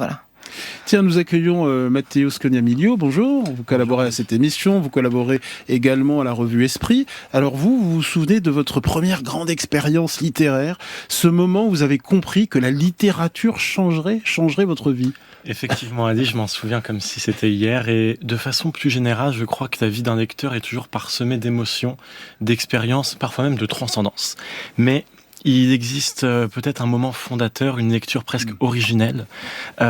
Voilà. Tiens, nous accueillons Matteo Scognamiglio. Bonjour, vous collaborez à cette émission, vous collaborez également à la revue Esprit. Alors vous vous souvenez de votre première grande expérience littéraire, ce moment où vous avez compris que la littérature changerait votre vie? Effectivement, Ali, je m'en souviens comme si c'était hier. Et de façon plus générale, je crois que la vie d'un lecteur est toujours parsemée d'émotions, d'expériences, parfois même de transcendance. Mais il existe peut-être un moment fondateur, une lecture presque originelle, et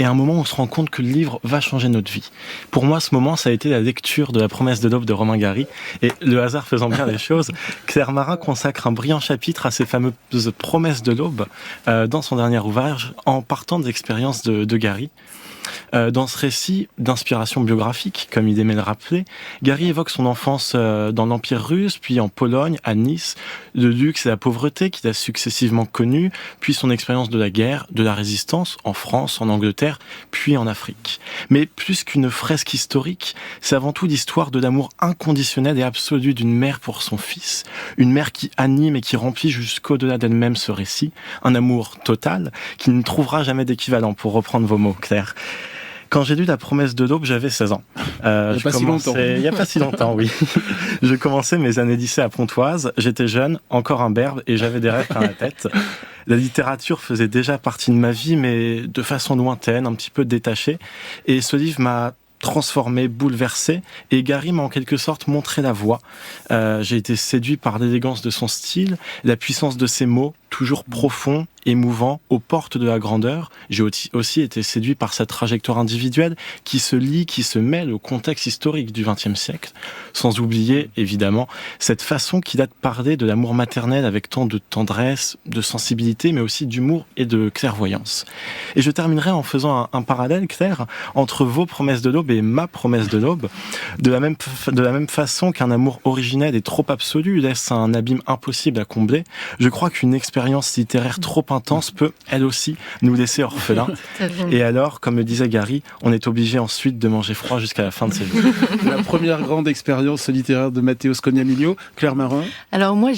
un moment où on se rend compte que le livre va changer notre vie. Pour moi, ce moment, ça a été la lecture de La promesse de l'aube de Romain Gary. Et le hasard faisant bien les choses, Claire Marin consacre un brillant chapitre à ces fameuses promesses de l'aube dans son dernier ouvrage, en partant des expériences de Gary. Dans ce récit d'inspiration biographique, comme il aimait le rappeler, Gary évoque son enfance dans l'Empire russe, puis en Pologne, à Nice, le luxe et la pauvreté qu'il a successivement connus, puis son expérience de la guerre, de la résistance, en France, en Angleterre, puis en Afrique. Mais plus qu'une fresque historique, c'est avant tout l'histoire de l'amour inconditionnel et absolu d'une mère pour son fils, une mère qui anime et qui remplit jusqu'au-delà d'elle-même ce récit, un amour total qui ne trouvera jamais d'équivalent, pour reprendre vos mots, Claire. Quand j'ai lu La promesse de l'aube, j'avais 16 ans. Il n'y a pas si longtemps. Il n'y a pas si longtemps, oui. Je commençais mes années lycée à Pontoise. J'étais jeune, encore imberbe, et j'avais des rêves plein la tête. La littérature faisait déjà partie de ma vie, mais de façon lointaine, un petit peu détachée. Et ce livre m'a transformé, bouleversé, et Gary m'a en quelque sorte montré la voie. J'ai été séduit par l'élégance de son style, la puissance de ses mots, toujours profonds, émouvants, aux portes de la grandeur. J'ai aussi été séduit par sa trajectoire individuelle qui se lie, qui se mêle au contexte historique du XXe siècle, sans oublier, évidemment, cette façon qu'il a de parler de l'amour maternel avec tant de tendresse, de sensibilité, mais aussi d'humour et de clairvoyance. Et je terminerai en faisant un parallèle, Claire, entre vos promesses de l'aube et ma promesse de l'aube. De la même façon qu'un amour originel et trop absolu laisse un abîme impossible à combler, je crois qu'une expérience littéraire trop intense peut, elle aussi, nous laisser orphelins. Et alors, comme le disait Gary, on est obligé ensuite de manger froid jusqu'à la fin de ses jours. La première grande expérience littéraire de Matteo Scognamiglio, Claire Marin. Alors moi,